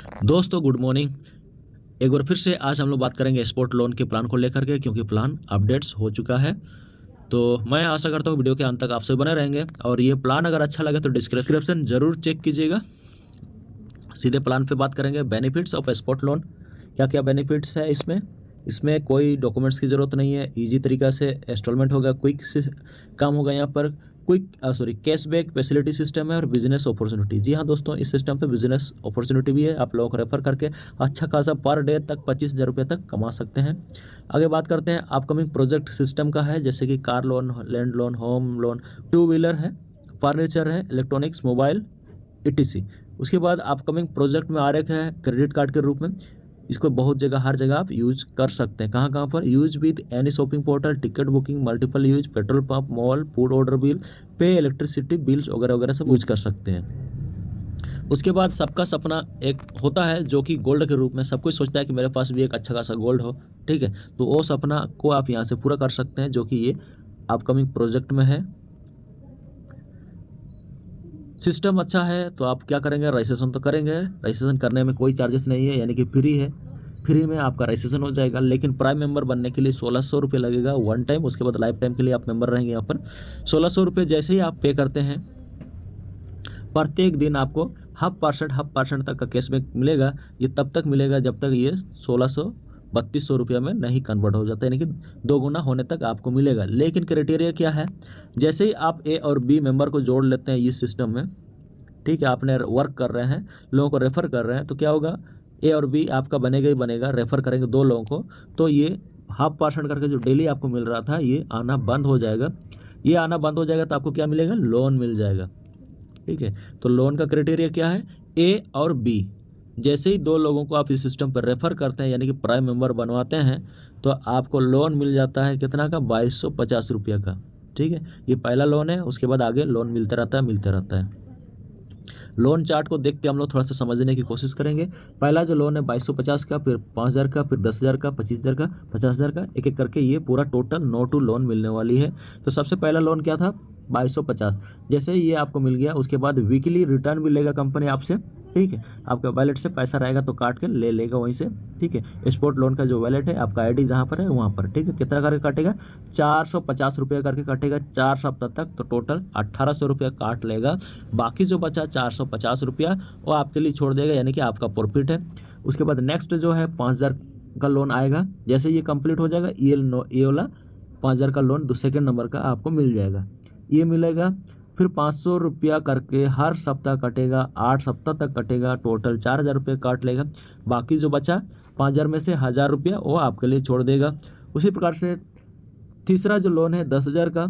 दोस्तों good morning. एक बार फिर से आज हम लोग बात करेंगे स्पोर्ट लोन के प्लान को लेकर के, क्योंकि प्लान अपडेट्स हो चुका है। तो मैं आशा करता हूँ वीडियो के अंत तक आपसे बने रहेंगे, और ये प्लान अगर अच्छा लगे तो डिस्क्रिप्शन जरूर चेक कीजिएगा। सीधे प्लान पे बात करेंगे। बेनिफिट्स ऑफ स्पोर्ट लोन, क्या क्या बेनिफिट्स है इसमें। इसमें कोई डॉक्यूमेंट्स की ज़रूरत नहीं है, इजी तरीका से इंस्टॉलमेंट होगा, क्विक काम होगा। यहाँ पर कैशबैक फैसिलिटी सिस्टम है और बिजनेस अपॉर्चुनिटी। जी हाँ दोस्तों, इस सिस्टम पे बिजनेस अपॉर्चुनिटी भी है। आप लोगों को रेफर करके अच्छा खासा पर डे तक 25,000 रुपये तक कमा सकते हैं। आगे बात करते हैं अपकमिंग प्रोजेक्ट सिस्टम का है, जैसे कि car loan, land loan, home loan, two wheeler है, फर्नीचर है, इलेक्ट्रॉनिक्स, मोबाइल, etc। उसके बाद अपकमिंग प्रोजेक्ट में आ रखा है क्रेडिट कार्ड के रूप में। इसको बहुत जगह, हर जगह आप यूज कर सकते हैं। कहाँ कहाँ पर use with any shopping portal, ticket booking, multiple use, petrol pump, mall, food order bill, पे, इलेक्ट्रिसिटी बिल्स वगैरह वगैरह सब यूज कर सकते हैं। उसके बाद सबका सपना एक होता है जो कि गोल्ड के रूप में, सब कोई सोचता है कि मेरे पास भी एक अच्छा खासा गोल्ड हो, ठीक है। तो वो सपना को आप यहाँ से पूरा कर सकते हैं, जो कि ये अपकमिंग प्रोजेक्ट में है। सिस्टम अच्छा है तो आप क्या करेंगे, रजिस्ट्रेशन तो करेंगे। रजिस्ट्रेशन करने में कोई चार्जेस नहीं है, यानी कि फ्री है। फ्री में आपका रजिस्ट्रेशन हो जाएगा। लेकिन प्राइम मेंबर बनने के लिए 1600 रुपये लगेगा वन टाइम। उसके बाद लाइफ टाइम के लिए आप मेंबर रहेंगे। यहाँ पर 1600 रुपये जैसे ही आप पे करते हैं, प्रत्येक दिन आपको 0.5% तक का कैशबैक मिलेगा। ये तब तक मिलेगा जब तक ये 3200 रुपये में नहीं कन्वर्ट हो जाता, यानी कि 2 गुना होने तक आपको मिलेगा। लेकिन क्राइटेरिया क्या है, जैसे ही आप ए और बी मेंबर को जोड़ लेते हैं इस सिस्टम में, ठीक है, आपने वर्क कर रहे हैं, लोगों को रेफ़र कर रहे हैं, तो क्या होगा, ए और बी आपका बनेगा ही बनेगा। रेफ़र करेंगे 2 लोगों को, तो ये 0.5% करके जो डेली आपको मिल रहा था, ये आना बंद हो जाएगा। ये आना बंद हो जाएगा तो आपको क्या मिलेगा, लोन मिल जाएगा, ठीक है। तो लोन का क्राइटेरिया क्या है, ए और बी जैसे ही 2 लोगों को आप इस सिस्टम पर रेफ़र करते हैं, यानी कि प्राइम मेंबर बनवाते हैं, तो आपको लोन मिल जाता है कितना का, 2250 रुपये का, ठीक है। ये पहला लोन है। उसके बाद आगे लोन मिलता रहता है, मिलता रहता है। लोन चार्ट को देख के हम लोग थोड़ा सा समझने की कोशिश करेंगे। पहला जो लोन है 2250 का, फिर 5000 का, फिर 10,000 का, 25,000 का, 50,000 का, एक एक करके ये पूरा टोटल 9 लोन मिलने वाली है। तो सबसे पहला लोन क्या था, 2250। जैसे ये आपको मिल गया, उसके बाद वीकली रिटर्न भी लेगा कंपनी आपसे, ठीक है। आपका वैलेट से पैसा रहेगा तो काट के ले लेगा वहीं से, ठीक है। स्पोर्ट लोन का जो वैलेट है, आपका आईडी जहाँ पर है वहाँ पर, ठीक है। कितना करके काटेगा, 450 रुपये करके काटेगा 4 सप्ताह तक। तो टोटल 1800 रुपये काट लेगा। बाकी जो बचा 450 रुपया वो आपके लिए छोड़ देगा, यानी कि आपका प्रॉफिट है। उसके बाद नेक्स्ट जो है 5000 का लोन आएगा। जैसे ये कंप्लीट हो जाएगा, ये वाला 5000 का लोन सेकेंड नंबर का आपको मिल जाएगा, ये मिलेगा। फिर 500 रुपया करके हर सप्ताह कटेगा, 8 सप्ताह तक कटेगा, टोटल 4000 रुपये काट लेगा। बाकी जो बचा 5000 में से 1000 रुपया वो आपके लिए छोड़ देगा। उसी प्रकार से तीसरा जो लोन है 10,000 का,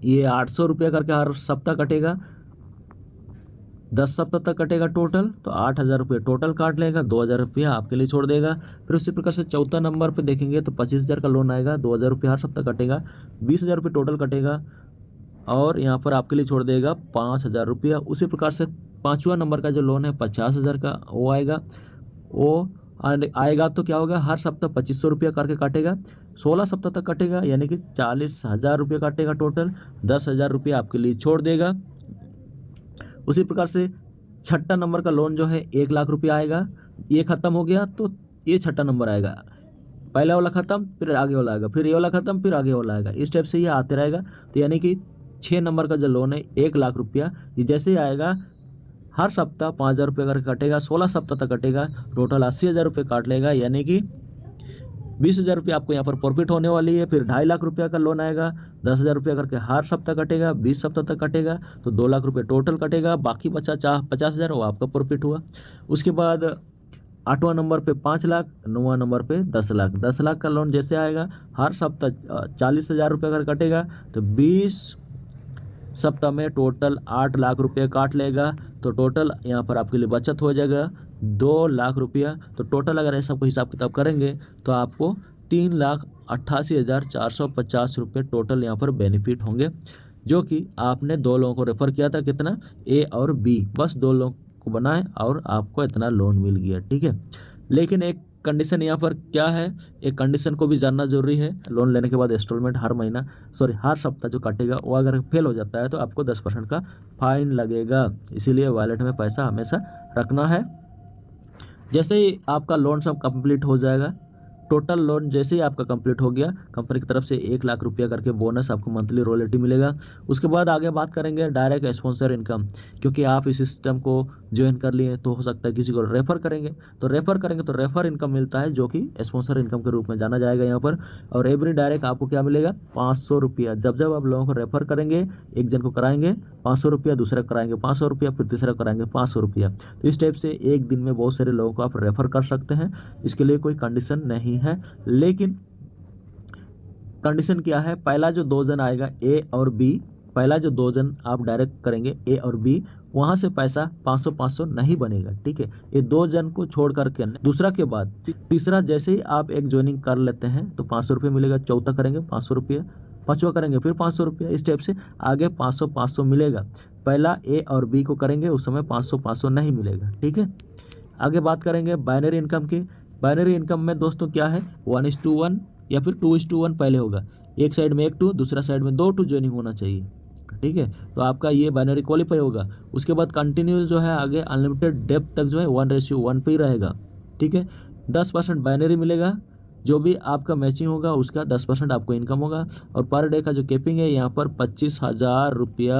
ये 800 रुपया करके हर सप्ताह कटेगा, 10 सप्ताह तक कटेगा टोटल, तो 8,000 रुपये टोटल काट लेगा, 2,000 रुपया आपके लिए छोड़ देगा। फिर उसी प्रकार से चौथा नंबर पे देखेंगे तो 25,000 का लोन आएगा, 2,000 रुपये हर सप्ताह कटेगा, 20,000 रुपये टोटल कटेगा, और यहाँ पर आपके लिए छोड़ देगा 5,000 रुपया। उसी प्रकार से पाँचवा नंबर का जो लोन है 50,000 का, वो आएगा। वो आएगा तो क्या होगा, हर सप्ताह 2500 रुपया करके काटेगा, 16 सप्ताह तक कटेगा, यानी कि 40,000 रुपये काटेगा टोटल, 10,000 रुपये आपके लिए छोड़ देगा। उसी प्रकार से छठा नंबर का लोन जो है 1,00,000 रुपया आएगा। ये ख़त्म हो गया तो ये छठा नंबर आएगा, पहला वाला ख़त्म, फिर आगे वाला आएगा, फिर ये वाला ख़त्म, फिर आगे वाला आएगा। इस टाइप से ये आते रहेगा। तो यानी कि 6 नंबर का जो लोन है 1,00,000 रुपया, ये जैसे ही आएगा हर सप्ताह 5,000 रुपये करके कटेगा, 16 सप्ताह तक कटेगा, टोटल 80,000 रुपये काट लेगा, यानी कि 20,000 रुपये आपको यहाँ पर प्रॉफिट होने वाली है। फिर 2.5 लाख रुपये का लोन आएगा, 10,000 रुपये करके हर सप्ताह कटेगा, 20 सप्ताह तक कटेगा, तो 2 लाख रुपये टोटल कटेगा। बाकी बचा 50,000, वो आपका प्रॉफिट हुआ। उसके बाद 8वां नंबर पे 5 लाख, 9वां नंबर पे 10 लाख। 10 लाख का लोन जैसे आएगा, हर सप्ताह 40,000 रुपये कर कटेगा, तो 20 सप्ताह में टोटल 8 लाख रुपये काट लेगा। तो टोटल यहाँ पर आपके लिए बचत हो जाएगा 2 लाख रुपया। तो टोटल अगर ऐसा कोई हिसाब किताब करेंगे तो आपको 3,88,450 रुपये टोटल यहाँ पर बेनिफिट होंगे, जो कि आपने 2 लोगों को रेफ़र किया था। कितना, ए और बी, बस 2 लोगों को बनाए और आपको इतना लोन मिल गया, ठीक है। लेकिन एक कंडीशन यहाँ पर क्या है, एक कंडीशन को भी जानना जरूरी है। लोन लेने के बाद इंस्टॉलमेंट हर सप्ताह जो काटेगा, वो अगर फेल हो जाता है तो आपको 10% का फाइन लगेगा। इसीलिए वॉलेट में पैसा हमेशा रखना है। जैसे ही आपका लोन सब कंप्लीट हो जाएगा, टोटल लोन जैसे ही आपका कंप्लीट हो गया, कंपनी की तरफ से 1 लाख रुपया करके बोनस आपको मंथली रॉयल्टी मिलेगा। उसके बाद आगे बात करेंगे डायरेक्ट स्पॉन्सर इनकम, क्योंकि आप इस सिस्टम को ज्वाइन कर लिए तो हो सकता है किसी को रेफ़र करेंगे, तो रेफ़र इनकम मिलता है, जो कि स्पॉन्सर इनकम के रूप में जाना जाएगा यहाँ पर। और एवरी डायरेक्ट आपको क्या मिलेगा, 500 रुपया। जब जब आप लोगों को रेफ़र करेंगे, एक जन को कराएंगे 500 रुपया, दूसरा कराएंगे 500 रुपया, फिर तीसरा कराएंगे 500 रुपया। तो इस टाइप से एक दिन में बहुत सारे लोगों को आप रेफ़र कर सकते हैं। इसके लिए कोई कंडीशन नहीं है, लेकिन कंडीशन क्या है, पहला जो 2 जन आएगा ए और बी, पहला जो 2 जन आप डायरेक्ट करेंगे ए और बी, वहाँ से पैसा 500-500 नहीं बनेगा, ठीक है। ये 2 जन को छोड़ करके दूसरा के बाद तीसरा जैसे ही आप एक ज्वाइनिंग कर लेते हैं तो 500 रुपये मिलेगा, चौथा करेंगे 500 रुपये, पाँचवा करेंगे फिर 500 रुपये, इस टाइप से आगे 500-500 मिलेगा। पहला ए और बी को करेंगे उस समय 500-500 नहीं मिलेगा, ठीक है। आगे बात करेंगे बाइनरी इनकम की। बाइनरी इनकम में दोस्तों क्या है, 1:1 या फिर 2:1 पहले होगा, एक साइड में 1 2, दूसरा साइड में 2 2 ज्वाइनिंग होना चाहिए, ठीक है। तो आपका ये बाइनरी क्वालिफाई होगा। उसके बाद कंटिन्यू जो है आगे अनलिमिटेड डेप्थ तक जो है 1:1 पे ही रहेगा, ठीक है। 10% बाइनरी मिलेगा, जो भी आपका मैचिंग होगा उसका 10% आपको इनकम होगा। और पर डे का जो कैपिंग है यहाँ पर 25,000 रुपया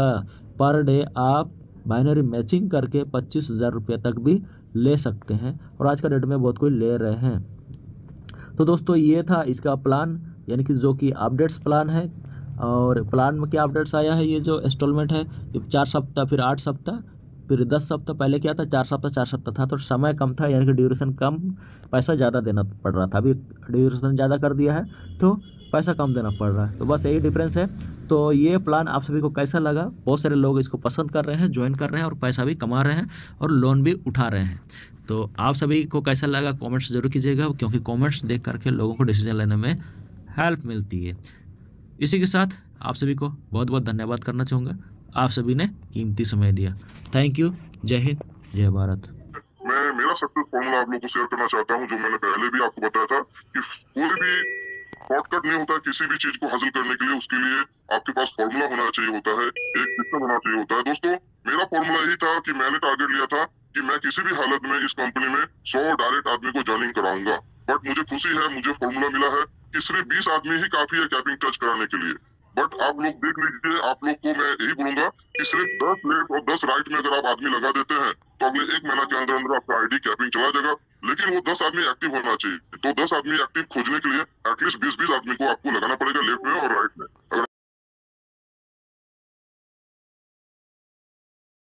पर डे आप बाइनरी मैचिंग करके 25,000 रुपये तक भी ले सकते हैं, और आज का डेट में बहुत कोई ले रहे हैं। तो दोस्तों ये था इसका प्लान, यानी कि जो कि अपडेट्स प्लान है। और प्लान में क्या अपडेट्स आया है, ये जो इंस्टॉलमेंट है, ये 4 सप्ताह, फिर 8 सप्ताह, फिर 10 सप्ताह। पहले क्या था, 4 सप्ताह था, तो समय कम था, यानी कि ड्यूरेशन कम, पैसा ज़्यादा देना पड़ रहा था। अभी ड्यूरेशन ज़्यादा कर दिया है तो पैसा कम देना पड़ रहा है, तो बस यही डिफरेंस है। तो ये प्लान आप सभी को कैसा लगा, बहुत सारे लोग इसको पसंद कर रहे हैं, ज्वाइन कर रहे हैं और पैसा भी कमा रहे हैं और लोन भी उठा रहे हैं। तो आप सभी को कैसा लगा कमेंट्स जरूर कीजिएगा, क्योंकि कमेंट्स देख करके लोगों को डिसीजन लेने में हेल्प मिलती है। इसी के साथ आप सभी को बहुत बहुत धन्यवाद करना चाहूँगा, आप सभी ने कीमती समय दिया। Thank you. जय हिंद, जय भारत। मैं मेरा सक्सेस फॉर्मूला आप लोगों को शेयर करना चाहता हूं, जो मैंने पहले भी आपको बताया था कि कोई भी शॉर्टकट नहीं होता किसी भी चीज को हासिल करने के लिए। उसके लिए आपके पास फॉर्मूला होना चाहिए होता है, एक सिस्टम होना चाहिए होता है। दोस्तों, मेरा फॉर्मूला यही था कि मैंने टारगेट लिया था कि मैं किसी भी हालत में इस कंपनी में 100 डायरेक्ट आदमी को ज्वाइनिंग कराऊंगा। बट मुझे खुशी है, मुझे फॉर्मूला मिला है कि सिर्फ 20 आदमी ही काफी है कैपिंग टच कराने के लिए। बट आप लोग देख लीजिए, आप लोग को मैं यही बोलूंगा कि सिर्फ 10 लेफ्ट और 10 राइट में अगर आप आदमी लगा देते हैं तो अगले 1 महीना के अंदर अंदर आपका आईडी कैपिंग चला जाएगा। लेकिन वो 10 आदमी एक्टिव होना चाहिए, तो 10 आदमी एक्टिव खोजने के लिए एटलीस्ट 20-20 आदमी को आपको लगाना पड़ेगा लेफ्ट में और राइट में। अगर